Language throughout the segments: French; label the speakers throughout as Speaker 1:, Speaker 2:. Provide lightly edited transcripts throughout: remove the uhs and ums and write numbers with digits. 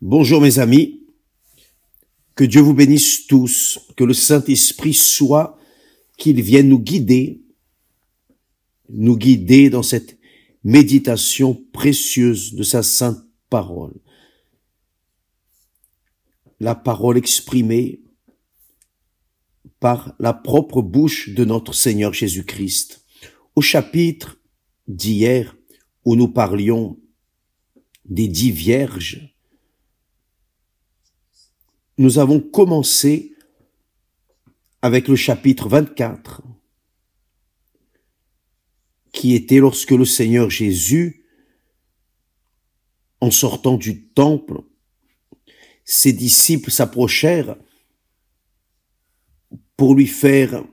Speaker 1: Bonjour mes amis, que Dieu vous bénisse tous, que le Saint-Esprit soit, qu'il vienne nous guider dans cette méditation précieuse de sa sainte parole. La parole exprimée par la propre bouche de notre Seigneur Jésus-Christ. Au chapitre d'hier, où nous parlions des 10 vierges, nous avons commencé avec le chapitre 24, qui était lorsque le Seigneur Jésus, en sortant du temple, ses disciples s'approchèrent pour lui faire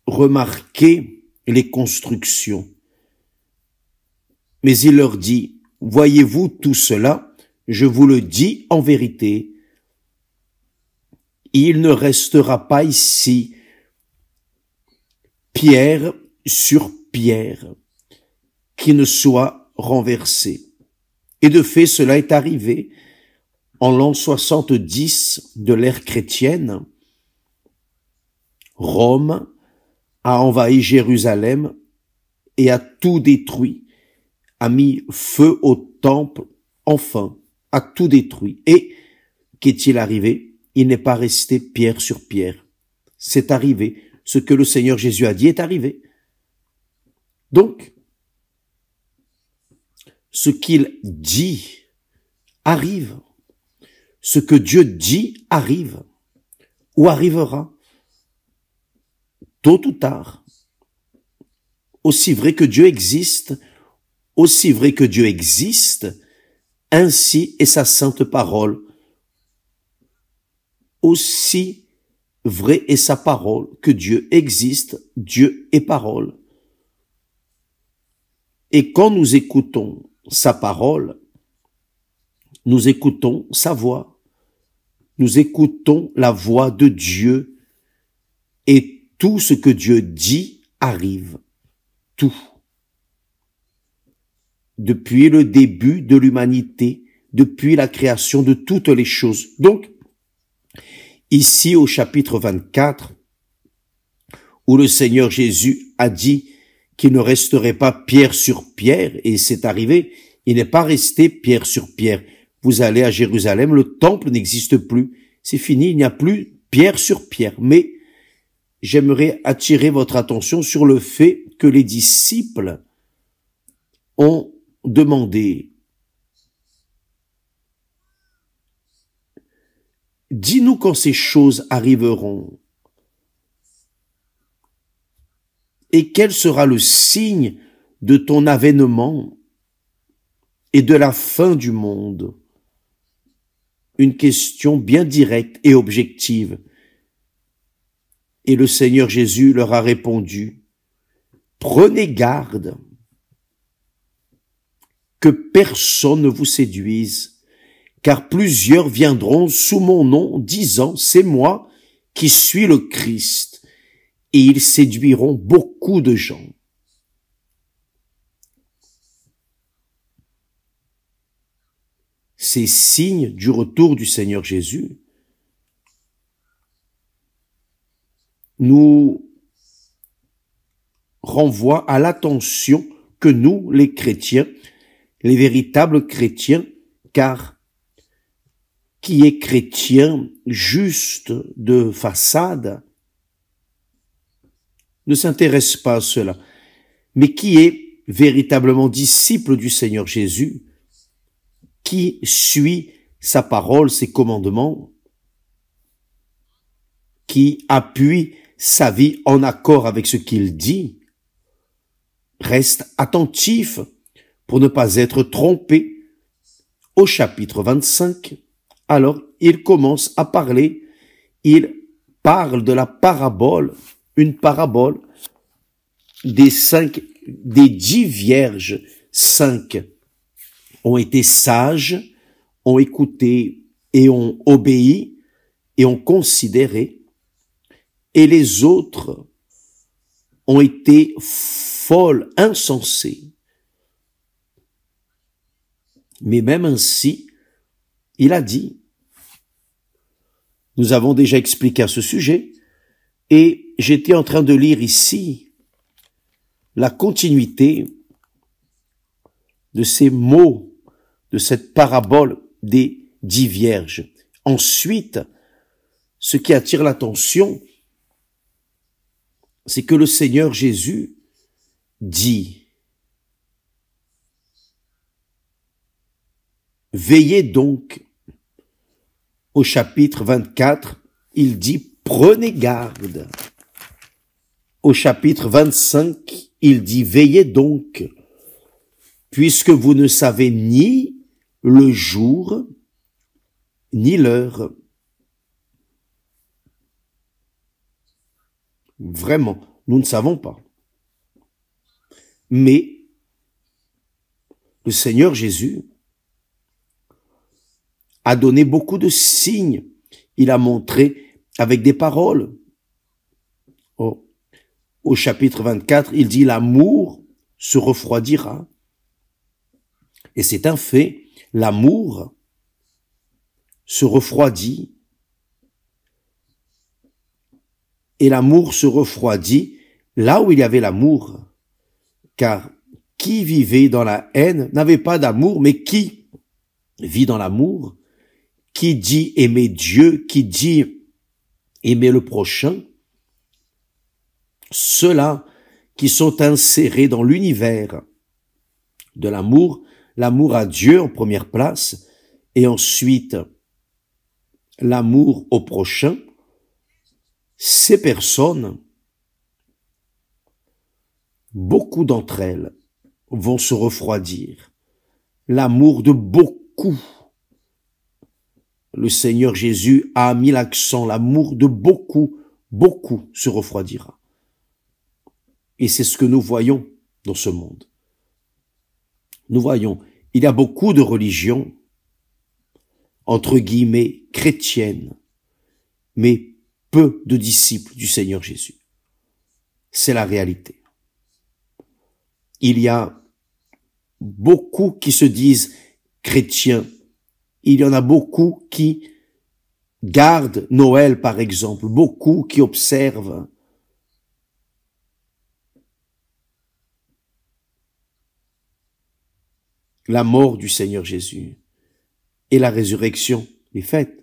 Speaker 1: remarquer les constructions. Mais il leur dit, « Voyez-vous tout cela? Je vous le dis en vérité, il ne restera pas ici pierre sur pierre qui ne soit renversée. » Et de fait, cela est arrivé en l'an 70 de l'ère chrétienne. Rome a envahi Jérusalem et a tout détruit, a mis feu au temple, enfin, a tout détruit. Et qu'est-il arrivé? Il n'est pas resté pierre sur pierre. C'est arrivé. Ce que le Seigneur Jésus a dit est arrivé. Donc, ce qu'il dit arrive. Ce que Dieu dit arrive. Ou arrivera. Tôt ou tard. Aussi vrai que Dieu existe, ainsi est sa sainte parole. Aussi vrai est sa parole que Dieu existe, Dieu est parole. Et quand nous écoutons sa parole, nous écoutons sa voix. Nous écoutons la voix de Dieu et tout ce que Dieu dit arrive. Tout. Depuis le début de l'humanité, depuis la création de toutes les choses. Donc, ici au chapitre 24, où le Seigneur Jésus a dit qu'il ne resterait pas pierre sur pierre, et c'est arrivé, il n'est pas resté pierre sur pierre. Vous allez à Jérusalem, le temple n'existe plus, c'est fini, il n'y a plus pierre sur pierre. Mais j'aimerais attirer votre attention sur le fait que les disciples ont demandé: dis-nous quand ces choses arriveront. Et quel sera le signe de ton avènement et de la fin du monde? Une question bien directe et objective. Et le Seigneur Jésus leur a répondu: prenez garde que personne ne vous séduise, car plusieurs viendront sous mon nom, disant, c'est moi qui suis le Christ, et ils séduiront beaucoup de gens. Ces signes du retour du Seigneur Jésus nous renvoient à l'attention que nous, les chrétiens, les véritables chrétiens, car qui est chrétien juste de façade ne s'intéresse pas à cela, mais qui est véritablement disciple du Seigneur Jésus, qui suit sa parole, ses commandements, qui appuie sa vie en accord avec ce qu'il dit, reste attentif pour ne pas être trompé. Au chapitre 25, alors il commence à parler, il parle de la parabole, une parabole des 10 vierges. 5 ont été sages, ont écouté et ont obéi et ont considéré, et les autres ont été folles, insensées. Mais même ainsi, Il a dit, nous avons déjà expliqué à ce sujet, et j'étais en train de lire ici la continuité de ces mots, de cette parabole des 10 vierges. Ensuite, ce qui attire l'attention, c'est que le Seigneur Jésus dit, veillez donc, au chapitre 24, il dit, prenez garde. Au chapitre 25, il dit, veillez donc, puisque vous ne savez ni le jour, ni l'heure. Vraiment, nous ne savons pas. Mais le Seigneur Jésus a donné beaucoup de signes. Il a montré avec des paroles. Au chapitre 24, il dit, l'amour se refroidira. Et c'est un fait, l'amour se refroidit. Et l'amour se refroidit là où il y avait l'amour. Car qui vivait dans la haine n'avait pas d'amour, mais qui vit dans l'amour, qui dit aimer Dieu, qui dit aimer le prochain, ceux-là qui sont insérés dans l'univers de l'amour, l'amour à Dieu en première place, et ensuite l'amour au prochain, ces personnes, beaucoup d'entre elles vont se refroidir. L'amour de beaucoup. Le Seigneur Jésus a mis l'accent, l'amour de beaucoup, beaucoup se refroidira. Et c'est ce que nous voyons dans ce monde. Nous voyons, il y a beaucoup de religions, entre guillemets, chrétiennes, mais peu de disciples du Seigneur Jésus. C'est la réalité. Il y a beaucoup qui se disent chrétiens. Il y en a beaucoup qui gardent Noël, par exemple. Beaucoup qui observent. La mort du Seigneur Jésus et la résurrection, les fêtes,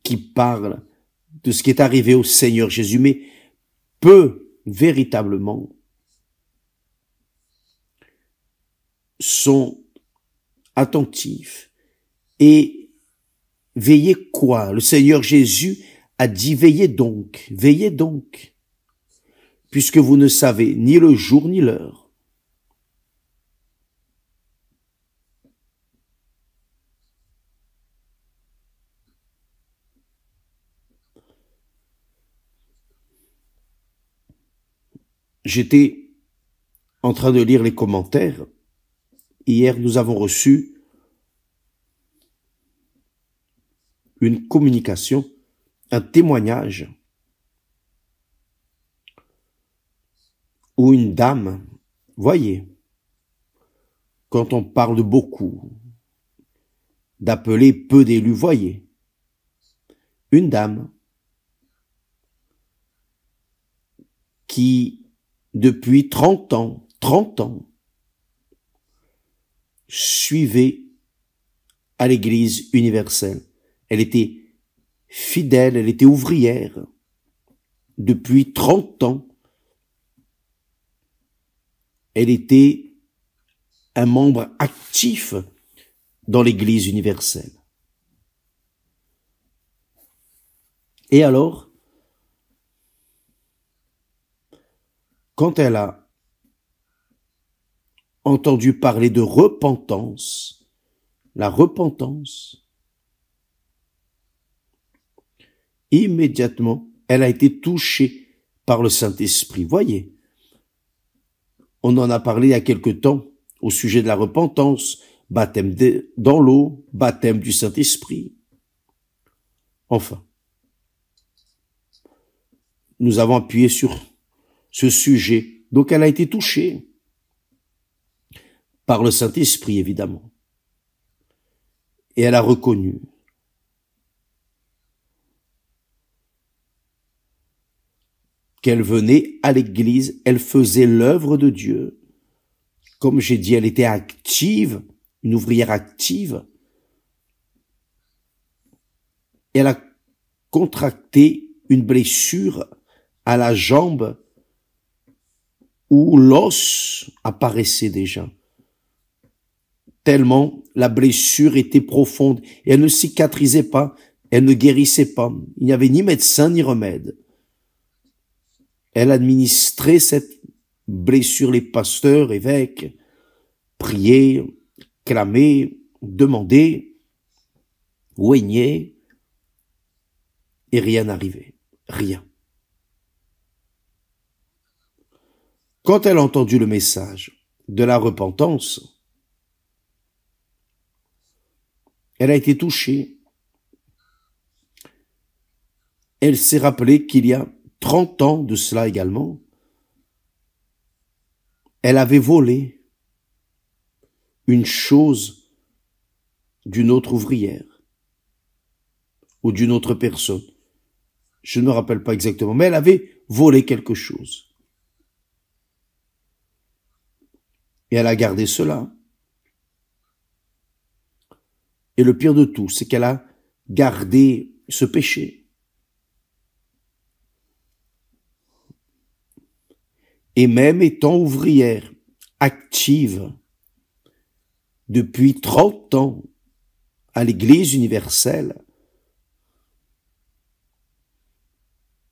Speaker 1: qui parlent de ce qui est arrivé au Seigneur Jésus, mais peu véritablement sont attentifs. Et veillez quoi? Le Seigneur Jésus a dit veillez donc, puisque vous ne savez ni le jour ni l'heure. J'étais en train de lire les commentaires. Hier, nous avons reçu une communication, un témoignage où une dame, voyez, quand on parle de beaucoup, d'appeler peu d'élus, voyez, une dame qui, depuis 30 ans, suivait à l'Église universelle. Elle était fidèle, elle était ouvrière. Depuis 30 ans, elle était un membre actif dans l'Église universelle. Et alors, quand elle a entendu parler de repentance, la repentance, immédiatement, elle a été touchée par le Saint-Esprit. Voyez, on en a parlé il y a quelque temps au sujet de la repentance, baptême dans l'eau, baptême du Saint-Esprit. Enfin, nous avons appuyé sur ce sujet. Donc elle a été touchée par le Saint-Esprit, évidemment. Et elle a reconnu. Qu'elle venait à l'église, elle faisait l'œuvre de Dieu. Comme j'ai dit, elle était active, une ouvrière active. Elle a contracté une blessure à la jambe où l'os apparaissait déjà. Tellement la blessure était profonde et elle ne cicatrisait pas, elle ne guérissait pas. Il n'y avait ni médecin ni remède. Elle administrait cette blessure, les pasteurs, évêques, priaient, clamaient, demandaient, oignaient, et rien n'arrivait. Rien. Quand elle a entendu le message de la repentance, elle a été touchée. Elle s'est rappelée qu'il y a 30 ans de cela également, elle avait volé une chose d'une autre ouvrière ou d'une autre personne. Je ne me rappelle pas exactement, mais elle avait volé quelque chose. Et elle a gardé cela. Et le pire de tout, c'est qu'elle a gardé ce péché. Et même étant ouvrière active depuis 30 ans à l'Église universelle,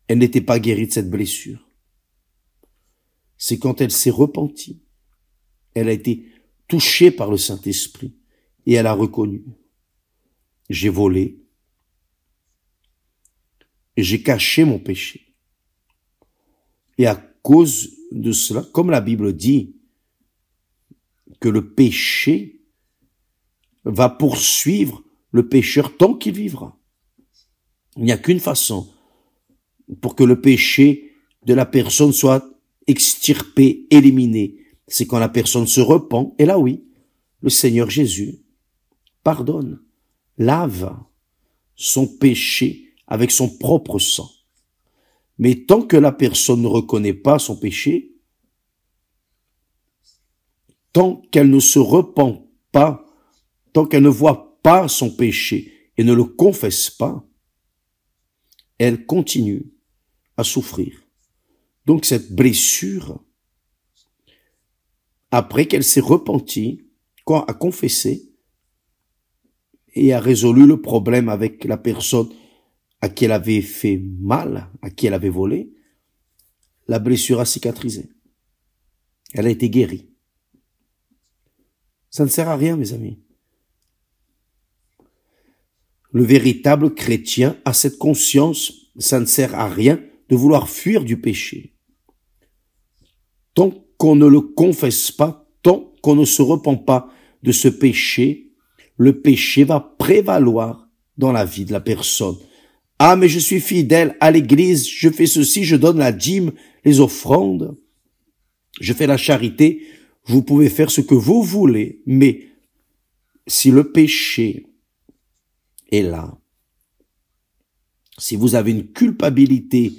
Speaker 1: elle n'était pas guérie de cette blessure. C'est quand elle s'est repentie, elle a été touchée par le Saint-Esprit et elle a reconnu. J'ai volé, et j'ai caché mon péché. Et à cause de cela, comme la Bible dit, que le péché va poursuivre le pécheur tant qu'il vivra. Il n'y a qu'une façon pour que le péché de la personne soit extirpé, éliminé. C'est quand la personne se repent, et là oui, le Seigneur Jésus pardonne, lave son péché avec son propre sang. Mais tant que la personne ne reconnaît pas son péché, tant qu'elle ne se repent pas, tant qu'elle ne voit pas son péché et ne le confesse pas, elle continue à souffrir. Donc cette blessure, après qu'elle s'est repentie, a confessé et a résolu le problème avec la personne à qui elle avait fait mal, à qui elle avait volé, la blessure a cicatrisé. Elle a été guérie. Ça ne sert à rien, mes amis. Le véritable chrétien a cette conscience, ça ne sert à rien de vouloir fuir du péché. Tant qu'on ne le confesse pas, tant qu'on ne se repent pas de ce péché, le péché va prévaloir dans la vie de la personne. Ah, mais je suis fidèle à l'église, je fais ceci, je donne la dîme, les offrandes, je fais la charité. Vous pouvez faire ce que vous voulez, mais si le péché est là, si vous avez une culpabilité,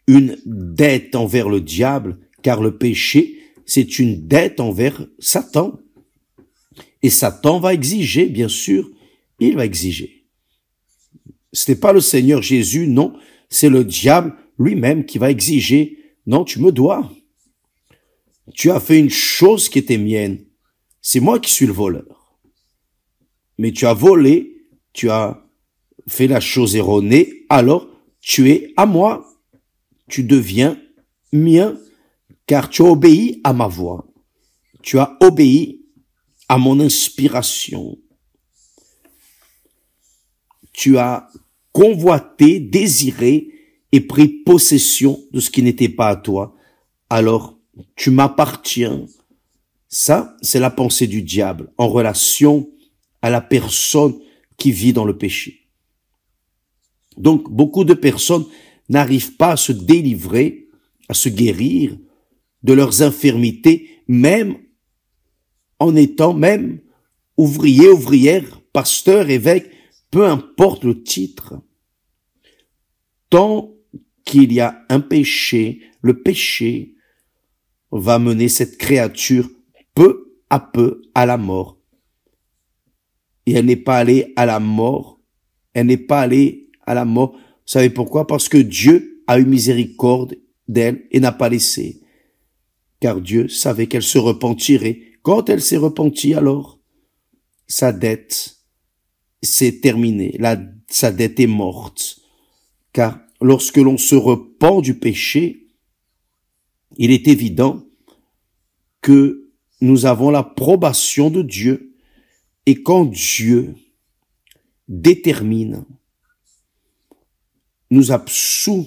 Speaker 1: une dette envers le diable, car le péché, c'est une dette envers Satan. Et Satan va exiger, bien sûr, il va exiger. Ce n'est pas le Seigneur Jésus, non, c'est le diable lui-même qui va exiger, non, tu me dois. Tu as fait une chose qui était mienne. C'est moi qui suis le voleur. Mais tu as volé, tu as fait la chose erronée, alors tu es à moi. Tu deviens mien, car tu as obéi à ma voix. Tu as obéi à mon inspiration. Tu as convoité, désiré et pris possession de ce qui n'était pas à toi. Alors, tu m'appartiens. Ça, c'est la pensée du diable en relation à la personne qui vit dans le péché. Donc, beaucoup de personnes n'arrivent pas à se délivrer, à se guérir de leurs infirmités, même en étant même ouvriers, ouvrières pasteur, évêque, peu importe le titre. Tant qu'il y a un péché, le péché va mener cette créature peu à peu à la mort. Et elle n'est pas allée à la mort. Elle n'est pas allée à la mort. Vous savez pourquoi? Parce que Dieu a eu miséricorde d'elle et n'a pas laissé. Car Dieu savait qu'elle se repentirait. Quand elle s'est repentie, alors, sa dette s'est terminée. Sa dette est morte. Car lorsque l'on se repent du péché, il est évident que nous avons l'approbation de Dieu. Et quand Dieu détermine, nous absout,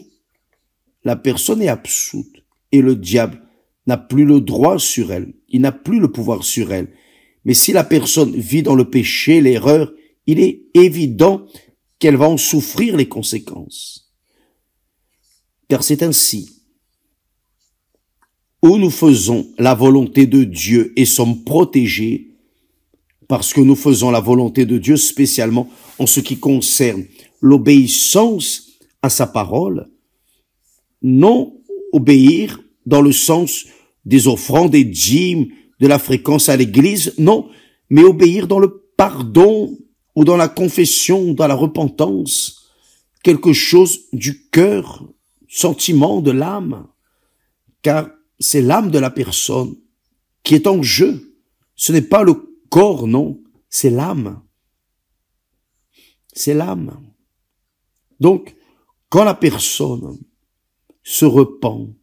Speaker 1: la personne est absoute et le diable n'a plus le droit sur elle, il n'a plus le pouvoir sur elle. Mais si la personne vit dans le péché, l'erreur, il est évident qu'elle va en souffrir les conséquences. Car c'est ainsi, où nous faisons la volonté de Dieu et sommes protégés, parce que nous faisons la volonté de Dieu spécialement en ce qui concerne l'obéissance à sa parole, non obéir dans le sens des offrandes, des dîmes, de la fréquence à l'église, non, mais obéir dans le pardon ou dans la confession, dans la repentance, quelque chose du cœur, sentiment de l'âme, car c'est l'âme de la personne qui est en jeu. Ce n'est pas le corps, non, c'est l'âme. C'est l'âme. Donc, quand la personne se repent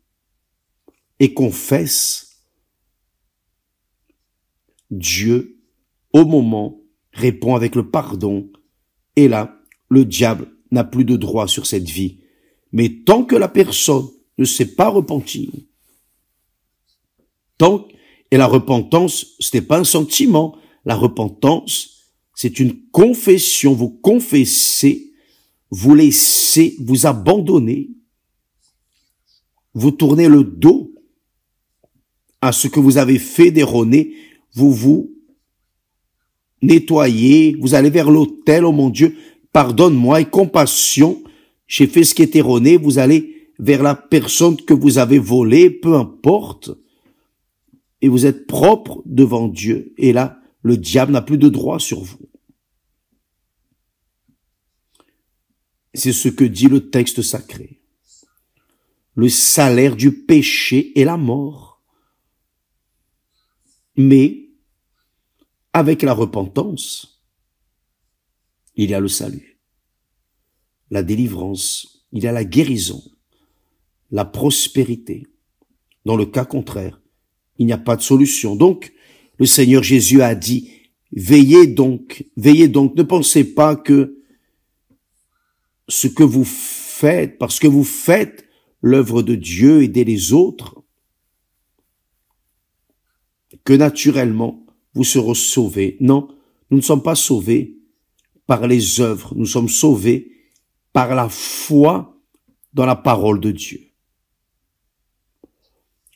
Speaker 1: et confesse, Dieu, au moment, répond avec le pardon, et là, le diable n'a plus de droit sur cette vie. Mais tant que la personne ne s'est pas repentie, et la repentance, ce n'est pas un sentiment, la repentance, c'est une confession, vous confessez, vous laissez, vous abandonnez, vous tournez le dos à ce que vous avez fait d'erroné, vous vous nettoyez, vous allez vers l'autel, oh mon Dieu, pardonne-moi et compassion, j'ai fait ce qui est erroné, vous allez vers la personne que vous avez volée, peu importe, et vous êtes propre devant Dieu, et là, le diable n'a plus de droit sur vous. C'est ce que dit le texte sacré. Le salaire du péché est la mort. Mais, avec la repentance, il y a le salut, la délivrance, il y a la guérison, la prospérité. Dans le cas contraire, il n'y a pas de solution. Donc, le Seigneur Jésus a dit, veillez donc, ne pensez pas que ce que vous faites, parce que vous faites l'œuvre de Dieu, aider les autres, que naturellement, vous serez sauvés. Non, nous ne sommes pas sauvés par les œuvres, nous sommes sauvés par la foi dans la parole de Dieu.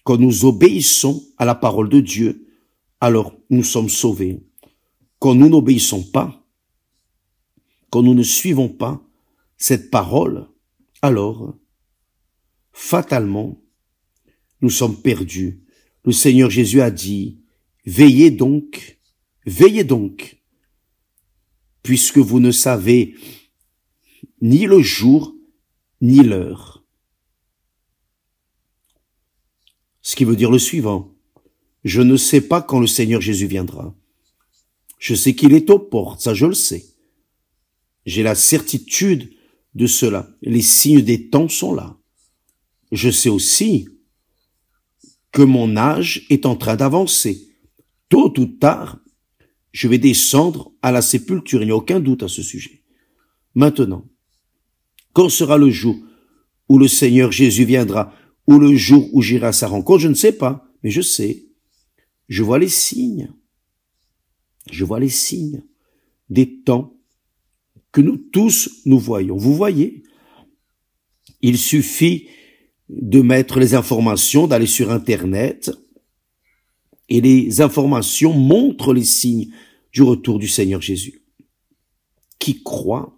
Speaker 1: Quand nous obéissons à la parole de Dieu, alors nous sommes sauvés. Quand nous n'obéissons pas, quand nous ne suivons pas cette parole, alors, fatalement, nous sommes perdus. Le Seigneur Jésus a dit, veillez donc, puisque vous ne savez ni le jour, ni l'heure. Ce qui veut dire le suivant, je ne sais pas quand le Seigneur Jésus viendra. Je sais qu'il est aux portes, ça je le sais. J'ai la certitude de cela. Les signes des temps sont là. Je sais aussi que mon âge est en train d'avancer. Tôt ou tard, je vais descendre à la sépulture. Il n'y a aucun doute à ce sujet. Maintenant, quand sera le jour où le Seigneur Jésus viendra, ou le jour où j'irai à sa rencontre, je ne sais pas, mais je sais. Je vois les signes. Je vois les signes des temps que nous tous nous voyons. Vous voyez, il suffit de mettre les informations, d'aller sur Internet, et les informations montrent les signes du retour du Seigneur Jésus. qui croit,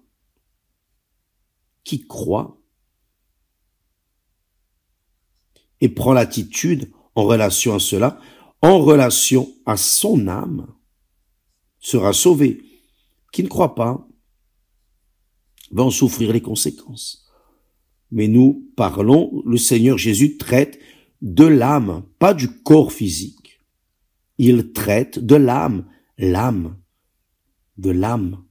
Speaker 1: et prend l'attitude en relation à cela, en relation à son âme, sera sauvé. Qui ne croit pas va en souffrir les conséquences. Mais nous parlons, le Seigneur Jésus traite de l'âme, pas du corps physique. Il traite de l'âme, de l'âme.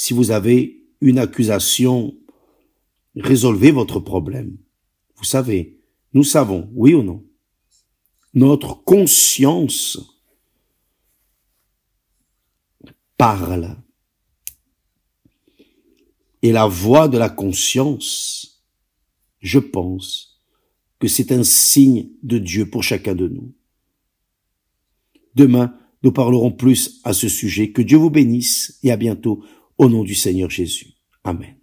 Speaker 1: Si vous avez une accusation, résolvez votre problème. Vous savez, nous savons, oui ou non, notre conscience parle. Et la voix de la conscience, je pense que c'est un signe de Dieu pour chacun de nous. Demain, nous parlerons plus à ce sujet. Que Dieu vous bénisse et à bientôt au nom du Seigneur Jésus. Amen.